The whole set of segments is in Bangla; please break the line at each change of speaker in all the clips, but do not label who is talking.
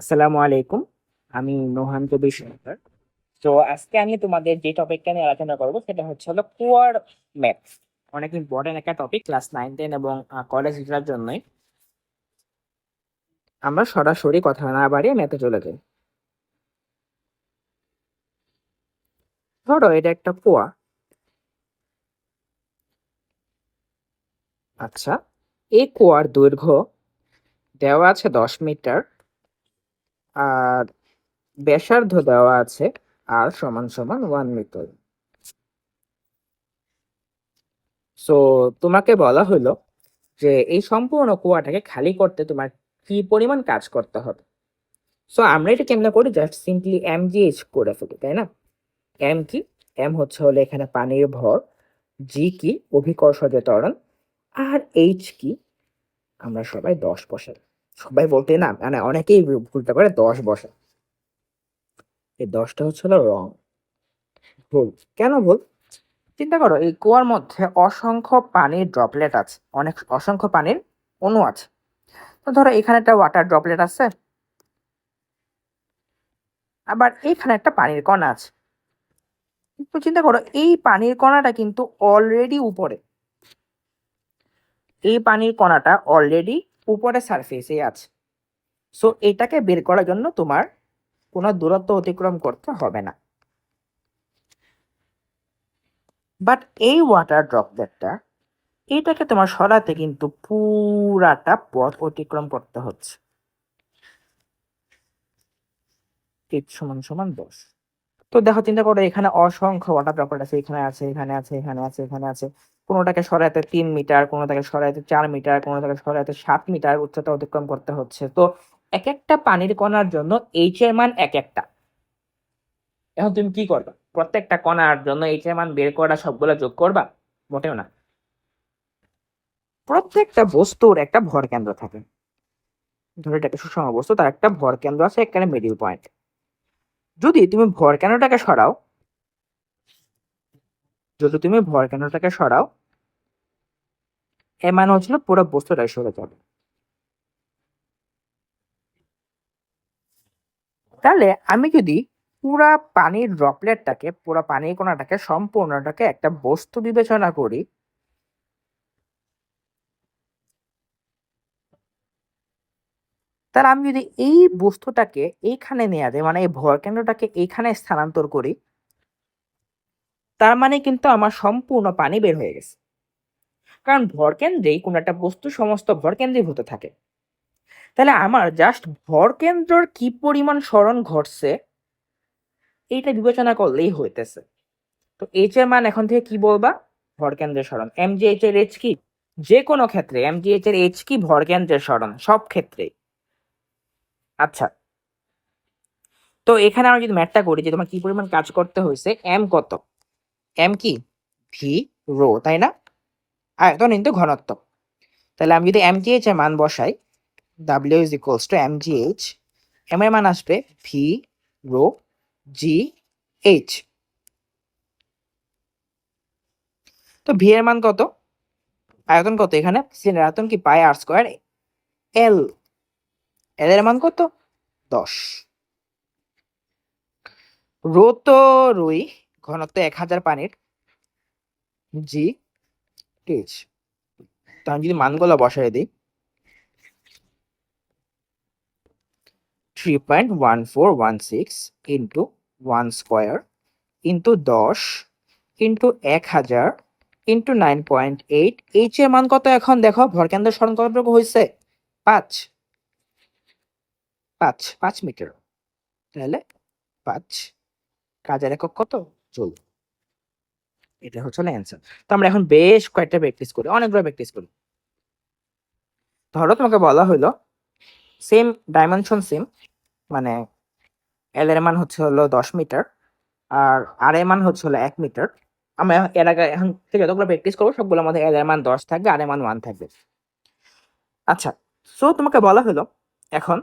আসসালামু আলাইকুম। আমি নোহান কবির সরকার। তো আজকে আমি তোমাদের যে টপিকটা নিয়ে আলোচনা করবো সেটা হলো কুয়ার ম্যাথস। অনেক ইম্পর্টেন্ট একটা টপিক ক্লাস 9, 10 এবং কলেজের জন্যই। আমরা সরাসরি কথা না বাড়িয়ে ম্যাথে চলে যাই। ধরো এটা একটা কুয়া। আচ্ছা, এই কুয়ার দৈর্ঘ্য দেওয়া আছে 10 মিটার, আর ব্যাসার্ধ দেওয়া আছে আর সমান সমান 1 মিটার। সো তোমাকে বলা হলো যে এই সম্পূর্ণ কুয়াটাকে খালি করতে তোমার কি পরিমাণ কাজ করতে হবে। সো আমরা এটা কেমনে করি, জাস্ট সিম্পলি এমজিএইচ করে ফেলি, তাই না? এম কি? এম হলো এখানে পানির ভর, জি কি অভিকর্ষজ ত্বরণ, আর এইচ কি আমরা সবাই 10 বসাই। সবাই বলতে না, মানে অনেকেই ভুলটা করে 10 বসায়। এই 10টা হলো রং, ভুল। কেন ভুল? চিন্তা করো, এই কুয়ার মধ্যে অসংখ্য পানির ড্রপলেট আছে, অসংখ্য পানির অণু আছে। তো ধরো এখানে একটা ওয়াটার ড্রপলেট আছে, আবার এখানে একটা পানির কণা আছে। তো চিন্তা করো, এই পানির কণাটা কিন্তু অলরেডি উপরে, এই পানির কণাটা অলরেডি উপরে সারফেসে আছে। সো এটাকে বের করার জন্য তোমার কোনো দূরত্ব অতিক্রম করতে হবে না। বাট এই ওয়াটার ড্রপলেটটা, এটাকে তোমার সরাতে কিন্তু পুরাটা পথ অতিক্রম করতে হচ্ছে। এইচ সমান সমান 10। তো দেখো, চিন্তা করো, এখানে অসংখ্য ওয়াটার ড্রপলেট আছে, এখানে আছে, এখানে আছে, এখানে আছে, এখানে আছে। কোনোটাকে সরাতে 3 মিটার, কোনোটাকে সরাতে 4 মিটার, কোনোটাকে সরাতে 7 মিটার উচ্চতা অতিক্রম করতে হচ্ছে। তো এক একটা পানির কণার জন্য এইচ এর মান এক একটা। এখন তুমি কি করবা? প্রত্যেকটা কণার জন্য এইচ এর মান বের করা সবগুলো যোগ করবা? মোটেও না। প্রত্যেকটা বস্তুর একটা ভর কেন্দ্র থাকে। ধরো এটা একটা সুষম বস্তু, তার একটা ভর কেন্দ্র আছে, এখানে মিডিল পয়েন্ট। যদি তুমি ভর কেন্দ্রটাকে সরাও, এর মানে হচ্ছিল পুরো বস্তুটাই সরে যাবে। তাহলে আমি যদি পুরা পানির কণাটাকে সম্পূর্ণটাকে একটা বস্তু বিবেচনা করি, তাহলে আমি যদি এই বস্তুটাকে এইখানে নেওয়া যায়, মানে এই ভর কেন্দ্রটাকে এইখানে স্থানান্তর করি, তার মানে কিন্তু আমার সম্পূর্ণ পানি বের হয়ে গেছে। কারণ ভর কেন্দ্রেই কোনো একটা বস্তু সমস্ত ভর কেন্দ্রীভূত থাকে। তাহলে আমার জাস্ট ভর কেন্দ্রর কি পরিমাণ সরণ ঘটছে এইটা বিবেচনা করলেই হইতেছে। তো এইচ এর মান এখন থেকে কি বলবা? ভর কেন্দ্রের সরণ। এমজিএইচ এর এইচ কি? যে কোনো ক্ষেত্রে এমজিএইচ এর এইচ কি? ভর কেন্দ্রের সরণ, সব ক্ষেত্রে। আচ্ছা, তো এখানে আমরা যদি ম্যাথটা করি যে তোমার কি পরিমাণ কাজ করতে হয়েছে, এম কত? এম কি? ভি রো, তাই না? আয়তন ইনটু ঘনত্ব। তাহলে আমি যদি এমজিএইচ এর মান বসাই, ডাব্লিউ is equals to mgh, m এর মান আসবে ভি রো জি এইচ। তো ভি এর মান কত? আয়তন কত? এখানে সিলিন্ডার আয়তন কি? পাই আর স্কয়ার এল। এল এর মান কত? 10। রো তো রুই, ঘনত্ব 1000 পানির, জি এইচ। তো আমি যদি মানগুলো বসাই দিই, 3.1416 into 1 square into 10 into 1000 into 9.8। H এর মান কত? এখন দেখো ভরকেন্দ্র সরণ কতটুকু হয়েছে? 5, 5 মিটার। তাহলে 5, কাজের একক কত? জুল। এটা হচ্ছে অ্যান্সার। তো আমরা এখন বেশ কয়েকটা প্র্যাকটিস করি, অনেকগুলো প্র্যাকটিস করি। ধরো তোমাকে বলা হলো সেম ডাইমেনশন সেম, মানে এল এর মান হলো 10 মিটার, আর এর মান হলো 1 মিটার। আমরা এর আগে এখন থেকে যতগুলো প্র্যাকটিস করবো সবগুলোর মধ্যে এল এর মান 10 থাকবে, আর এর মান 1 থাকবে। আচ্ছা, সো তোমাকে বলা হলো এখন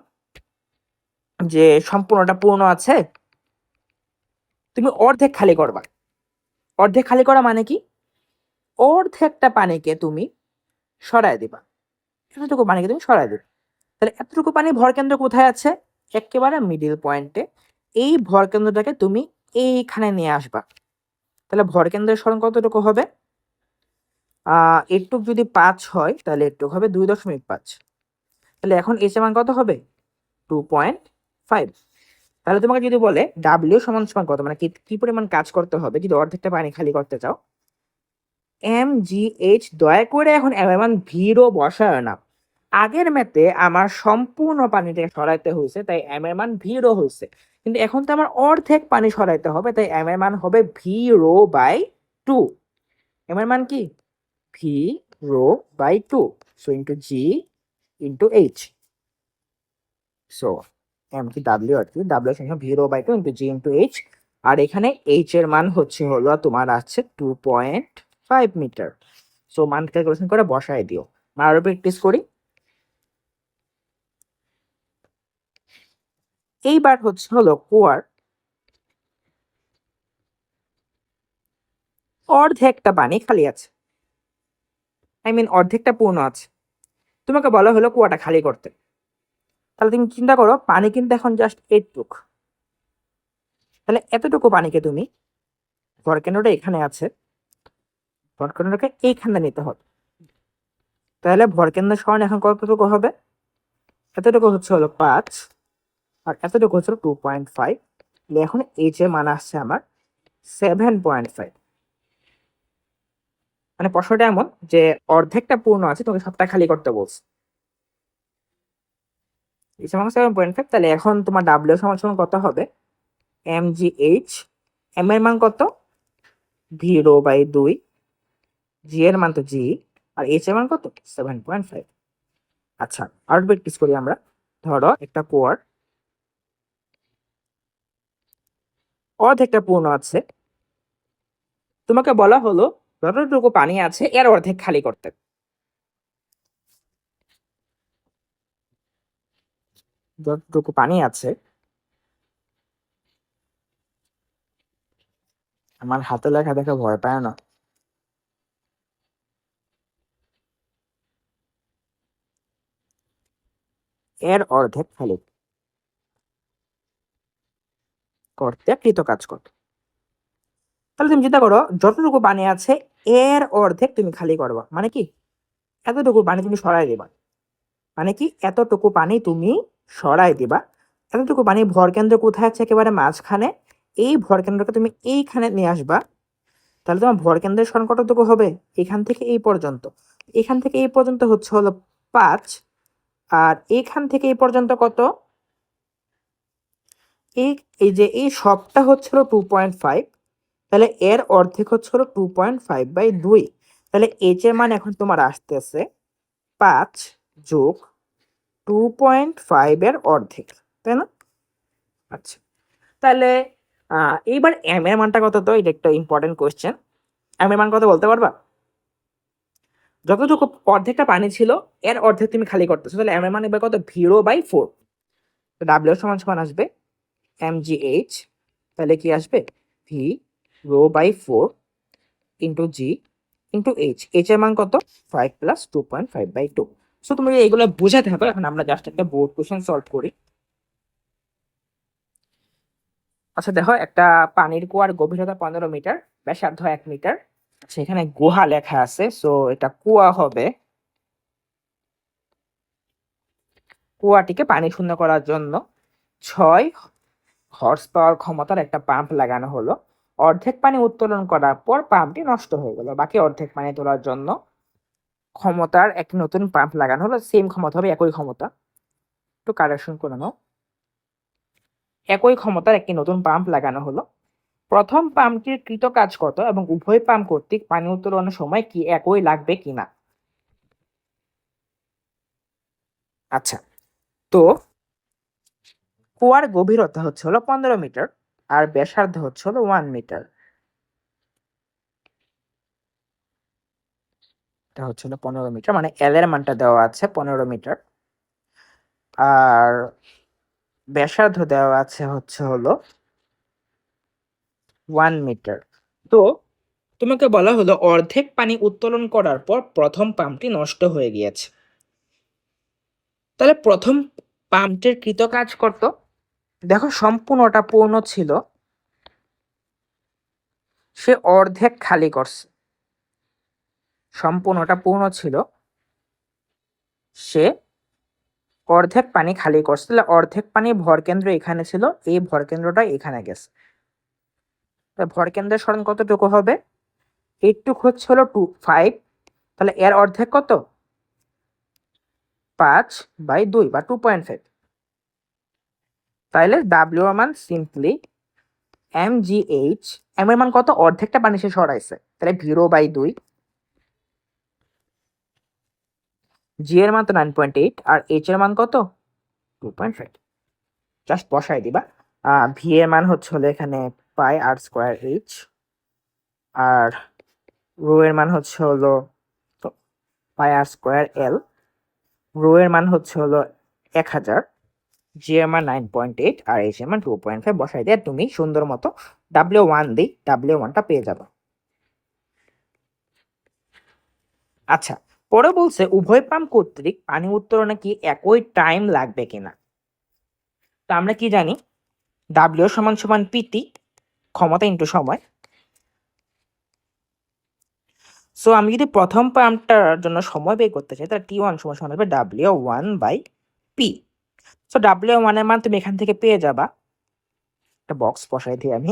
যে সম্পূর্ণটা পূর্ণ আছে, তুমি অর্ধেক খালি করবা। অর্ধেক খালি করা মানে কি? অর্ধেকটা পানিকে তুমি সরায় দিবা, এতটুকু পানিকে তুমি সরায় দিবে। তাহলে এতটুকু পানি ভর কেন্দ্র কোথায় আছে? একেবারে মিডিল পয়েন্টে এই ভরকেন্দ্রটাকে তুমি এইখানে নিয়ে আসবা। তাহলে ভরকেন্দ্রের সরণ কতটুকু হবে? এরটুক যদি 5 হয় তাহলে এরটুক হবে 2.5। তাহলে এখন এইচ এর মান কত হবে? 2.5। তাহলে তোমাকে যদি বলে ডাব্লিউ সমান সমান কত, মানে কি পরিমাণ কাজ করতে হবে যদি অর্ধেকটা পানি খালি করতে চাও, mgh, দয়া করে এখন এম এর মান ভিরও বসায় না। আগের ম্যাথে আমার সম্পূর্ণ পানিটাকে সরাইতে হয়েছে, তাই এম এর মান ভিরও হয়েছে, কিন্তু এখন তো আমার অর্ধেক পানি সরাইতে হবে, তাই এম এর মান হবে ভি রো বাই 2। এম এর মান কি? V rho by 2, so into G into H. So M কি ডাব্লিউ, আর কি ডাব্লিউ সমান V rho by 2 into G into H. আর এখানে এইচ এর মান হলো তোমার আছে 2.5 মিটার। সো মান ক্যালকুলেশন করে বসায় দিও। আরো প্র্যাকটিস করি। এইবার হলো কুয়ার অর্ধেকটা পানি খালি আছে, অর্ধেকটা পূর্ণ আছে। তোমাকে বলা হলো কুয়াটা খালি করতে। তাহলে তুমি চিন্তা করো, পানি কিন্তু এখন জাস্ট এইটুক। তাহলে এতটুকু পানিকে তুমি, ভরকেন্দ্রটা এখানে আছে, ভরকেন্দ্রকে এইখানে নিতে হবে। তাহলে ভরকেন্দ্রের সরণ এখন কতটুকু হবে? এতটুকু হলো 5, আর এতটুকু হচ্ছে 2.5। এখন এইচ এর মান আসছে আমার 7.5। মানে প্রশ্নটা এমন যে অর্ধেকটা পূর্ণ আছে, তোমাকে সবটা খালি করতে বলছে। এইচ এর মান 7.5। তাহলে এখন তোমার ডাব্লিউ সমান সমান কত হবে? mgh, এম এর মান কত? ভি রো বাই 2, জি এর মান তো জি, আর এইচ এর মান কত? 7.5। আচ্ছা, আর প্র্যাকটিস করি আমরা। ধরো একটা কুয়ার অর্ধেকটা পূর্ণ আছে, তোমাকে বলা হলো যতটুকু পানি আছে এর অর্ধেক খালি করতে। যতটুকু পানি আছে, আমার হাতে লেখা দেখে ভয় পায় না। এর অর্ধেক খালি করতে কৃত কাজ করতে। তাহলে তুমি চিন্তা করো, যতটুকু পানি আছে এর অর্ধেক তুমি খালি করবা, মানে কি এতটুকু পানি তুমি সরাই দিবা। মানে কি এতটুকু পানি তুমি সরাই দিবা। এতটুকু পানি ভরকেন্দ্র কোথায় আছে? একেবারে মাঝখানে। এই ভরকেন্দ্রকে তুমি এইখানে নিয়ে আসবা। তাহলে তোমার ভরকেন্দ্রের সরণ কতটুকু হবে? এখান থেকে এই পর্যন্ত। এখান থেকে এই পর্যন্ত হলো 5, আর এইখান থেকে এই পর্যন্ত কত? এই এই যে এই সবটা হলো 2.5। তাহলে এর অর্ধেক হলো 2.5 বাই 2। তাহলে এইচ এর মান এখন তোমার আসতেছে 5 যোগ 2.5 এর অর্ধেক, তাই না? আচ্ছা, তাহলে এইবার এম এর মানটা কত? তো এটা একটা ইম্পর্টেন্ট কোয়েশ্চেন। এম এর মান কত বলতে পারবা? যতটুকু অর্ধেকটা পানি ছিল এর অর্ধেক তুমি খালি করতেছো, তাহলে এম এর মান এবার কত? ভিরো বাই 4। তো ডাব্লিউ সমান সমান আসবে mgh, তাহলে কি আসবে? V rho by 4 into G into h. H এর মান কত? 5 প্লাস 2.5 বাই 2। সো তুমি এগুলো বুঝাতে হবে। এখন আমরা জাস্ট একটা বোর্ড কোশ্চেন সলভ করি। আচ্ছা দেখো, একটা পানির কুয়ার গভীরতা 15 মিটার, ব্যাসার্ধ 1 মিটার। আচ্ছা, এখানে গুহা লেখা আছে, সো এটা কুয়া হবে। কুয়াটিকে পানি শূন্য করার জন্য 6 হর্স পাওয়ার ক্ষমতার একটা পাম্প লাগানো হলো। অর্ধেক পানি উত্তোলন করার পর পাম্পটি নষ্ট হয়ে গেল। বাকি অর্ধেক পানি তোলার জন্য ক্ষমতার একটি নতুন পাম্প লাগানো হলো। সেম ক্ষমতা হবে, একই ক্ষমতা। একটু কারেকশন করে নাও। একই ক্ষমতার একটি নতুন পাম্প লাগানো হলো। প্রথম পাম্পটির কৃত কাজ কত এবং উভয় পাম্প কর্তৃক পানি উত্তোলনের সময় কি একই লাগবে কিনা? আচ্ছা, তো কুয়ার গভীরতা হলো 15 মিটার, আর ব্যাসার্ধ হলো 1 মিটার। এটা হলো 15 মিটার, মানে এল এর মানটা দেওয়া আছে 15 মিটার, আর ব্যাসার্ধ দেওয়া আছে হলো 1 মিটার। তো তোমাকে বলা হলো অর্ধেক পানি উত্তোলন করার পর প্রথম পাম্পটি নষ্ট হয়ে গিয়েছে। তাহলে প্রথম পাম্পটির কৃত কাজ করত, দেখো সম্পূর্ণটা পূর্ণ ছিল, সে অর্ধেক খালি করছে। সম্পূর্ণটা পূর্ণ ছিল, সে অর্ধেক পানি খালি করছে। তাহলে অর্ধেক পানি ভরকেন্দ্র এখানে ছিল, এই ভরকেন্দ্রটা এখানে গেছে। ভরকেন্দ্রের সরণ কতটুকু হবে? এইটুকু হচ্ছে হলো 5, তাহলে এর অর্ধেক কত? 5/2 বা 2.5। তাইলে ডাব্লিউ এর মান সিম্পলি mgh, এম এর মান কত? অর্ধেকটা পানি সে সরাইছে, তাহলে 0/2। জি এর মান তো 9.8, আর এইচ এর মান কত? 2.5। জাস্ট বসাই দিবা। ভি এর মান হচ্ছে হলো এখানে পাই আর স্কোয়ার এইচ, আর রো এর মান হচ্ছে হলো পাই আর স্কোয়ার এল, রো এর মান হচ্ছে হলো 1000, জি এর মান 9.8, আর এইচ এর মান 2.5 বসাই দিয়ে তুমি সুন্দর মতো W1 দিই, W1টা পেয়ে যাবে। আচ্ছা, পরে বলছে উভয় পাম্প কর্তৃক পানি উত্তোলনে কি একই টাইম লাগবে কিনা। তো আমরা কি জানি, ডাব্লিউ সমান সমান পিটি, ক্ষমতা ইন্টু সময়। সো আমি যদি প্রথম পাম্পটার জন্য সময় বের করতে চাই, তাহলে T1 সমান সমান হবে W1/P। সো W1 এর মান তুমি এখান থেকে পেয়ে যাবা, একটা বক্স বসাই দিই আমি।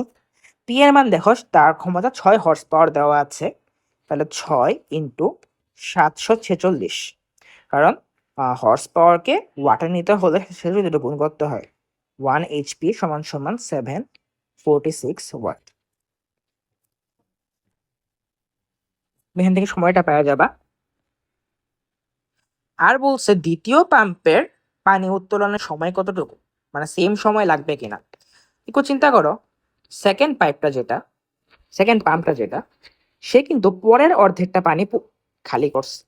পি এর মান দেখো, তার ক্ষমতা 6 হর্স পাওয়ার দেওয়া আছে, তাহলে 6 ইন্টু 746, কারণ হর্স পাওয়ারকে ওয়াটে নিতে হলে সেটা দুটো গুণ করতে হয়। 1 HP সমান সমান 746 ওয়াট। এখান থেকে সময়টা পাওয়া যাবা। আর বলছে দ্বিতীয় পাম্পের পানি উত্তোলনের সময় কতটুকু, মানে সেম সময় লাগবে কিনা। একটু চিন্তা করো, সেকেন্ড পাম্পটা যেটা, সে কিন্তু পরের অর্ধেকটা পানি খালি করছে,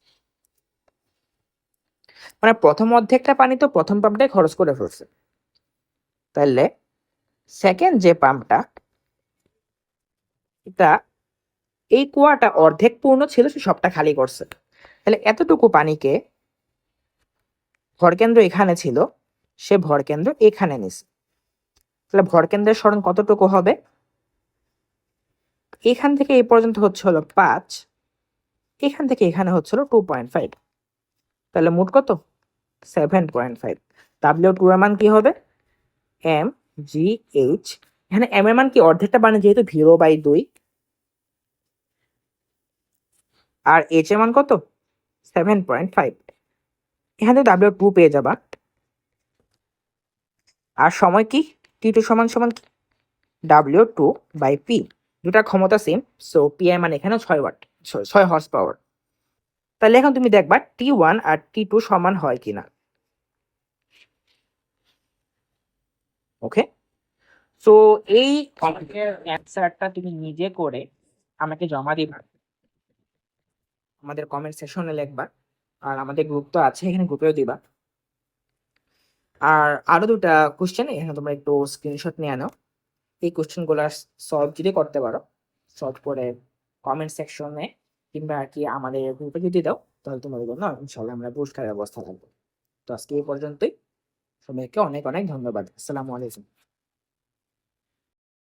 মানে প্রথম অর্ধেকটা পানি তো প্রথম পাম্পটাই খরচ করে ফেলছে। তাহলে সেকেন্ড যে পাম্পটা, এটা এই কুয়াটা অর্ধেক পূর্ণ ছিল, সে সবটা খালি করছে। তাহলে এতটুকু পানিকে, ভরকেন্দ্র এখানে ছিল, সে ভরকেন্দ্র এখানে নিছে। তাহলে ভরকেন্দ্রের সরণ কতটুকু হবে? এখান থেকে এই পর্যন্ত হচ্ছে হলো 5, এখান থেকে এখানে হচ্ছে হলো 2.5, তাহলে মোট কত? 7.5। W2 এর মান কি হবে? mgh, এখানে m এর মান কি? অর্ধেকটা পানি যেহেতু 0/2, আর h এর মান কত? 7.5। এখান থেকে W2 পেয়ে যাবা। আর সময় কি? T2 সমান সমান কি? W2/P, দুটা ক্ষমতা সেম, সো P এর মান এখানে 6 ওয়াট, 6 হর্স পাওয়ার। তাহলে এখন তুমি দেখবা T1 আর T2 সমান হয় কিনা। ওকে, সো এই অঙ্কের অ্যান্সারটা তুমি নিজে করে আমাকে জমা দিবা, আমাদের কমেন্ট সেকশনে লিখবা, আর আমাদের গ্রুপ তো আছে, এখানে গ্রুপেও দিবা। আর আরো দুটা কোশ্চেন এখানে তোমরা একটু স্ক্রিনশট নিয়ে নাও। এই কোশ্চেনগুলো সলভ যদি করতে পারো, সলভ করে কমেন্ট সেকশনে কিংবা আর কি আমাদের গ্রুপে যদি দাও, তাহলে তোমাদের জন্য ইনশাল্লাহ আমরা পুরস্কারের ব্যবস্থা থাকবো। তো আজকে এই পর্যন্তই, সবাইকে অনেক অনেক ধন্যবাদ। আসসালামু আলাইকুম।